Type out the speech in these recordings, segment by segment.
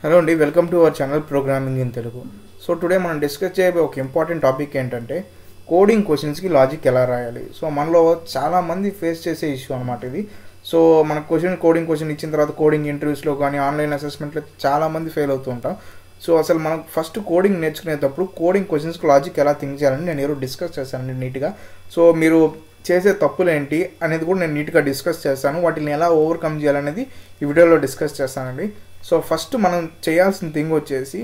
Hello అండి, welcome to our channel programming in Telugu. So today మనం discuss చేయబోయే ఒక ఇంపార్టెంట్ టాపిక్ ఏంటంటే కోడింగ్ క్వశ్చన్స్కి లాజిక్ ఎలా రాయాలి. సో మనలో చాలామంది ఫేస్ చేసే ఇష్యూ అనమాట ఇది. సో మన కోడింగ్ క్వశ్చన్ ఇచ్చిన తర్వాత కోడింగ్ ఇంటర్వ్యూస్లో కానీ ఆన్లైన్ అసెస్మెంట్లో చాలామంది ఫెయిల్ అవుతూ ఉంటాం. సో అసలు మనం ఫస్ట్ కోడింగ్ నేర్చుకునేటప్పుడు కోడింగ్ క్వశ్చన్స్కి లాజిక్ ఎలా థింక్ చేయాలని నేను ఈరోజు డిస్కస్ చేశానండి నీట్గా. సో మీరు చేసే తప్పులు ఏంటి అనేది కూడా నేను నీట్గా డిస్కస్ చేస్తాను. వాటిని ఎలా ఓవర్కమ్ చేయాలనేది ఈ వీడియోలో డిస్కస్ చేస్తానండి. సో ఫస్ట్ మనం చేయాల్సిన థింగ్ వచ్చేసి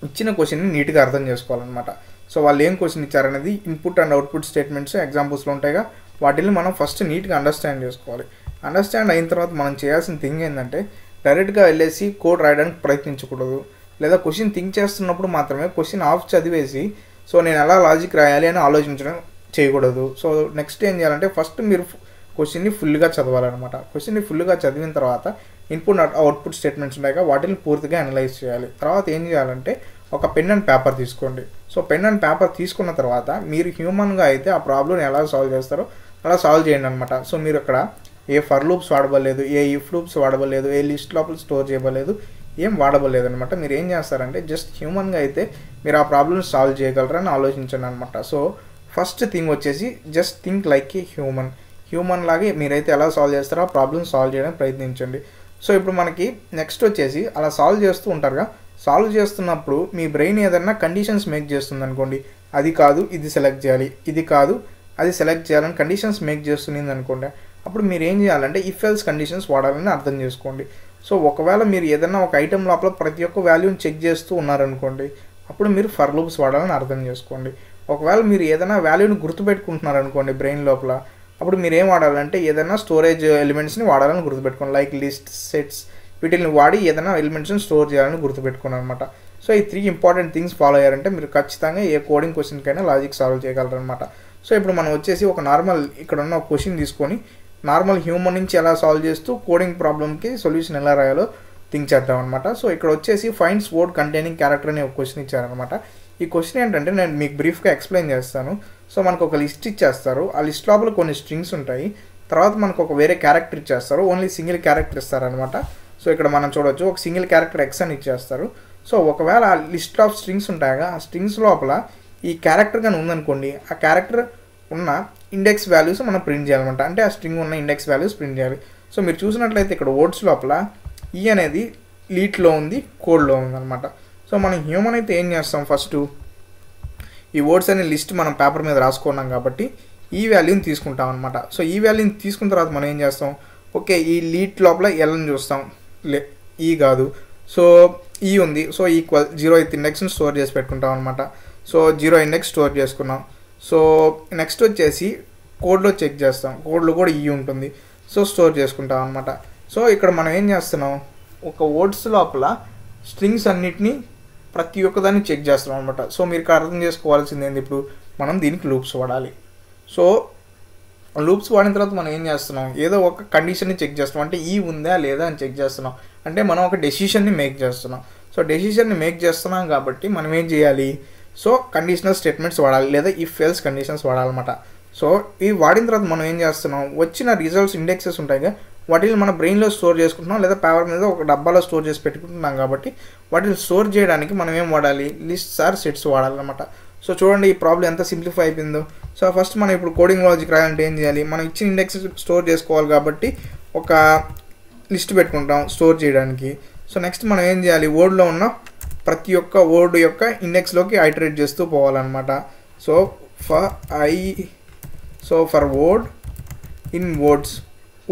ఇచ్చిన క్వశ్చన్ని నీట్గా అర్థం చేసుకోవాలన్నమాట. సో వాళ్ళు ఏం క్వశ్చన్ ఇచ్చారనేది ఇన్పుట్ అండ్ అవుట్పుట్ స్టేట్మెంట్స్ ఎగ్జాంపుల్స్లో ఉంటాయిగా, వాటిని మనం ఫస్ట్ నీట్గా అండర్స్టాండ్ చేసుకోవాలి. అండర్స్టాండ్ అయిన తర్వాత మనం చేయాల్సిన థింగ్ ఏంటంటే డైరెక్ట్గా వెళ్ళేసి కోడ్ రాయడానికి ప్రయత్నించకూడదు, లేదా క్వశ్చన్ థింక్ చేస్తున్నప్పుడు మాత్రమే క్వశ్చన్ ఆఫ్ చదివేసి సో నేను ఎలా లాజిక్ రాయాలి అని ఆలోచించడం చేయకూడదు. సో నెక్స్ట్ ఏం చేయాలంటే ఫస్ట్ మీరు క్వశ్చన్ని ఫుల్గా చదవాలన్నమాట. క్వశ్చన్ని ఫుల్గా చదివిన తర్వాత ఇన్పుట్ అవుట్పుట్ స్టేట్మెంట్స్ ఉంటాయిగా, వాటిని పూర్తిగా అనలైజ్ చేయాలి. తర్వాత ఏం చేయాలంటే ఒక పెన్ అండ్ పేపర్ తీసుకోండి. సో పెన్ అండ్ పేపర్ తీసుకున్న తర్వాత మీరు హ్యూమన్గా అయితే ఆ ప్రాబ్లమ్ని ఎలా సాల్వ్ చేస్తారో అలా సాల్వ్ చేయండి అనమాట. సో మీరు అక్కడ ఏ ఫర్ లూప్స్ వాడబడలేదు, ఏ ఇఫ్ లూప్స్ వాడబడలేదు, ఏ లిస్ట్ లోపల స్టోర్ చేయబడలేదు, ఏం వాడబడలేదు అనమాట. మీరు ఏం చేస్తారంటే జస్ట్ హ్యూమన్గా అయితే మీరు ఆ ప్రాబ్లమ్ని సాల్వ్ చేయగలరని ఆలోచించండి అనమాట. సో ఫస్ట్ థింగ్ వచ్చేసి just think like a human లాగే మీరైతే ఎలా సాల్వ్ చేస్తారో ఆ ప్రాబ్లమ్ సాల్వ్ చేయడానికి ప్రయత్నించండి. సో ఇప్పుడు మనకి నెక్స్ట్ వచ్చేసి అలా సాల్వ్ చేస్తూ ఉంటారుగా, సాల్వ్ చేస్తున్నప్పుడు మీ బ్రెయిన్ ఏదన్నా కండిషన్స్ మేక్ చేస్తుంది అనుకోండి, అది కాదు ఇది సెలెక్ట్ చేయాలి, ఇది కాదు అది సెలెక్ట్ చేయాలని కండిషన్స్ మేక్ చేస్తుంది అనుకోండి, అప్పుడు మీరు ఏం చేయాలంటే ఇఫ్ ఎల్స్ కండిషన్స్ వాడాలని అర్థం చేసుకోండి. సో ఒకవేళ మీరు ఏదన్నా ఒక ఐటెం లోపల ప్రతి ఒక్క వాల్యూని చెక్ చేస్తూ ఉన్నారనుకోండి, అప్పుడు మీరు ఫర్ లూప్స్ వాడాలని అర్థం చేసుకోండి. ఒకవేళ మీరు ఏదైనా వాల్యూని గుర్తుపెట్టుకుంటున్నారనుకోండి బ్రెయిన్ లోపల, అప్పుడు మీరు ఏం వాడాలంటే ఏదైనా స్టోరేజ్ ఎలిమెంట్స్ని వాడాలని గుర్తుపెట్టుకోండి. లైక్ లిస్ట్, సెట్స్, వీటిని వాడి ఏదైనా ఎలిమెంట్స్ని స్టోర్ చేయాలని గుర్తుపెట్టుకోండి అనమాట. సో ఈ 3 ఇంపార్టెంట్ థింగ్స్ ఫాలో అయ్యారంటే మీరు ఖచ్చితంగా ఏ కోడింగ్ క్వశ్చన్కైనా లాజిక్ సాల్వ్ చేయగలరనమాట. సో ఇప్పుడు మనం వచ్చేసి ఒక నార్మల్ ఇక్కడ ఉన్న ఒక క్వశ్చన్ తీసుకొని నార్మల్ హ్యూమన్ నుంచి ఎలా సాల్వ్ చేస్తూ కోడింగ్ ప్రాబ్లమ్కి సొల్యూషన్ ఎలా రాయాలో థింక్ చేద్దాం అనమాట. సో ఇక్కడ వచ్చేసి ఫైండ్స్ వర్డ్ కంటైనింగ్ క్యారెక్టర్ అనే ఒక క్వశ్చన్ ఇచ్చారనమాట. ఈ క్వశ్చన్ ఏంటంటే నేను మీకు బ్రీఫ్గా ఎక్స్ప్లెయిన్ చేస్తాను. సో మనకు ఒక లిస్ట్ ఇచ్చేస్తారు, ఆ లిస్ట్ లోపల కొన్ని స్ట్రింగ్స్ ఉంటాయి, తర్వాత మనకు ఒక వేరే క్యారెక్టర్ ఇచ్చేస్తారు, ఓన్లీ సింగిల్ క్యారెక్టర్ ఇస్తారనమాట. సో ఇక్కడ మనం చూడొచ్చు ఒక సింగిల్ క్యారెక్టర్ ఎక్స్ అని ఇచ్చేస్తారు. సో ఒకవేళ ఆ లిస్ట్ ఆఫ్ స్ట్రింగ్స్ ఉంటాయిగా, ఆ స్ట్రింగ్స్ లోపల ఈ క్యారెక్టర్ కానీ ఉందనుకోండి, ఆ క్యారెక్టర్ ఉన్న ఇండెక్స్ వాల్యూస్ మనం ప్రింట్ చేయాలన్నమాట. అంటే ఆ స్ట్రింగ్ ఉన్న ఇండెక్స్ వాల్యూస్ ప్రింట్ చేయాలి. సో మీరు చూసినట్లయితే ఇక్కడ వర్డ్స్ లోపల ఈ అనేది లీట్లో ఉంది, కోడ్లో ఉందన్నమాట. సో మనం హ్యూమన్ అయితే ఏం చేస్తాం, ఫస్ట్ ఈ వర్డ్స్ అనే లిస్ట్ మనం పేపర్ మీద రాసుకున్నాం కాబట్టి ఈ వాల్యూని తీసుకుంటాం అనమాట. సో ఈ వాల్యూని తీసుకున్న తర్వాత మనం ఏం చేస్తాం, ఓకే ఈ లీట్ లోపల ఎల్ని చూస్తాం, ఈ కాదు, సో ఈ ఉంది, సో ఈక్వల్ 0th ఇండెక్స్ని స్టోర్ చేసి పెట్టుకుంటాం అనమాట. సో 0 ఇండెక్స్ స్టోర్ చేసుకున్నాం. సో నెక్స్ట్ వచ్చేసి కోడ్లో చెక్ చేస్తాం, కోడ్లో కూడా ఈ ఉంటుంది, సో స్టోర్ చేసుకుంటాం అనమాట. సో ఇక్కడ మనం ఏం చేస్తున్నాం, ఒక వర్డ్స్ లోపల స్ట్రింగ్స్ అన్నిటినీ ప్రతి ఒక్కదాన్ని చెక్ చేస్తాం అనమాట. సో మీరు అర్థం చేసుకోవాల్సింది ఏంది, ఇప్పుడు మనం దీనికి లూప్స్ వాడాలి. సో లూప్స్ వాడిన తర్వాత మనం ఏం చేస్తున్నాం, ఏదో ఒక కండిషన్ని చెక్ చేస్తున్నాం, అంటే ఈ ఉందా లేదా అని చెక్ చేస్తున్నాం, అంటే మనం ఒక డెసిషన్ని మేక్ చేస్తున్నాం. సో డెసిషన్ని మేక్ చేస్తున్నాం కాబట్టి మనం ఏం చేయాలి, సో కండిషనల్ స్టేట్మెంట్స్ వాడాలి, లేదా ఇఫ్ ఎల్స్ కండిషన్స్ వాడాలన్నమాట. సో ఇవి వాడిన తర్వాత మనం ఏం చేస్తున్నాం, వచ్చిన రిజల్ట్స్ ఇండెక్సెస్ ఉంటాయిగా, వాటిని మన బ్రెయిన్లో స్టోర్ చేసుకుంటున్నాం, లేదా పేపర్ మీద ఒక డబ్బాలో స్టోర్ చేసి పెట్టుకుంటున్నాం. కాబట్టి వాటిని స్టోర్ చేయడానికి మనం ఏం వాడాలి, లిస్ట్స్ ఆర్ సెట్స్ వాడాలన్నమాట. సో చూడండి ఈ ప్రాబ్లం ఎంత సింప్లిఫై అయిపోయిందో. సో ఫస్ట్ మనం ఇప్పుడు కోడింగ్ లాజిక్ రాయాలంటే ఏం చేయాలి, మనం ఇచ్చిన ఇండెక్స్ స్టోర్ చేసుకోవాలి కాబట్టి ఒక లిస్ట్ పెట్టుకుంటాం స్టోర్ చేయడానికి. సో నెక్స్ట్ మనం ఏం చేయాలి, వర్డ్లో ఉన్న ప్రతి ఒక్క వర్డ్ యొక్క ఇండెక్స్లోకి ఐటరేట్ చేస్తూ పోవాలన్నమాట. సో ఫర్ వర్డ్ ఇన్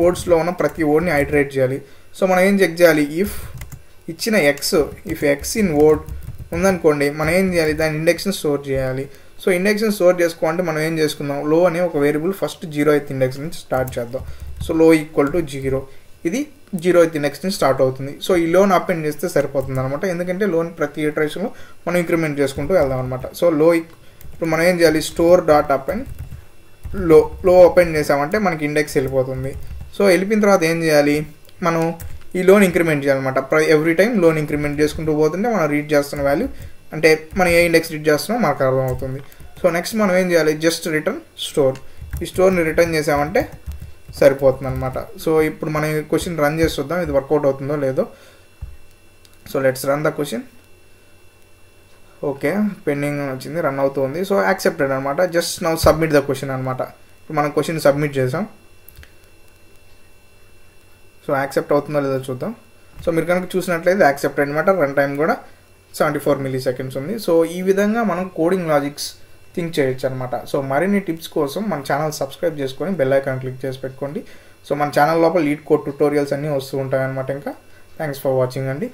వర్డ్స్లో ఉన్న ప్రతి వర్డ్ని ఐటరేట్ చేయాలి. సో మనం ఏం చెక్ చేయాలి, ఇఫ్ ఇచ్చిన ఎక్స్ ఇన్ వర్డ్ ఉందనుకోండి, మనం ఏం చేయాలి, దాని ఇండెక్స్ని స్టోర్ చేయాలి. సో ఇండెక్స్ని స్టోర్ చేసుకోవాలంటే మనం ఏం చేసుకుందాం, లో అనే ఒక వేరియబుల్ ఫస్ట్ 0th ఇండెక్స్ నుంచి స్టార్ట్ చేద్దాం. సో లో ఈక్వల్ టు 0, ఇది 0th ఇండెక్స్ నుంచి స్టార్ట్ అవుతుంది. సో ఈ లోన్ అపెండ్ చేస్తే సరిపోతుంది అనమాట, ఎందుకంటే లోన్ ప్రతి ఇటరేషన్లో మనం ఇంక్రిమెంట్ చేసుకుంటూ వెళ్దాం అనమాట. సో ఇప్పుడు మనం ఏం చేయాలి, స్టోర్ డాట్ అపెండ్ లో ఓపెన్ చేసామంటే మనకి ఇండెక్స్ వెళ్ళిపోతుంది. సో వెళ్ళిపోయిన తర్వాత ఏం చేయాలి, మనం ఈ లోన్ ఇంక్రిమెంట్ చేయాలన్నమాట. ఎవ్రీ టైం లోన్ ఇంక్రిమెంట్ చేసుకుంటూ పోతుంటే మనం రీడ్ చేస్తున్న వాల్యూ, అంటే మనం ఏ ఇండెక్స్ రీడ్ చేస్తున్నామో మనకు అర్థమవుతుంది. సో నెక్స్ట్ మనం ఏం చేయాలి, జస్ట్ రిటర్న్ స్టోర్, ఈ స్టోర్ని రిటర్న్ చేసామంటే సరిపోతుంది అనమాట. సో ఇప్పుడు మనం క్వశ్చన్ రన్ చేసి చూద్దాం ఇది వర్కౌట్ అవుతుందో లేదో. So let's run the question. Okay, pending వచ్చింది, రన్ అవుతుంది. సో యాక్సెప్టెడ్ అనమాట. Just now submit the question అనమాట. ఇప్పుడు మనం క్వశ్చన్ సబ్మిట్ చేసాం. సో యాక్సెప్ట్ అవుతుందో లేదో చూద్దాం. సో మీరు కనుక చూసినట్లయితే యాక్సెప్ట్ అనమాట. రన్ టైం కూడా 74 milliseconds ఉంది. సో ఈ విధంగా మనం కోడింగ్ లాజిక్స్ థింక్ చేయొచ్చు అనమాట. సో మరిన్ని టిప్స్ కోసం మన ఛానల్ సబ్స్క్రైబ్ చేసుకొని బెల్ ఐకాన్ క్లిక్ చేసి పెట్టుకోండి. సో మన ఛానల్ లోపల లీడ్ కోడ్ ట్యుటోరియల్స్ అన్నీ వస్తూ ఉంటాయి అనమాట. ఇంకా థ్యాంక్స్ ఫర్ వాచింగ్ అండి.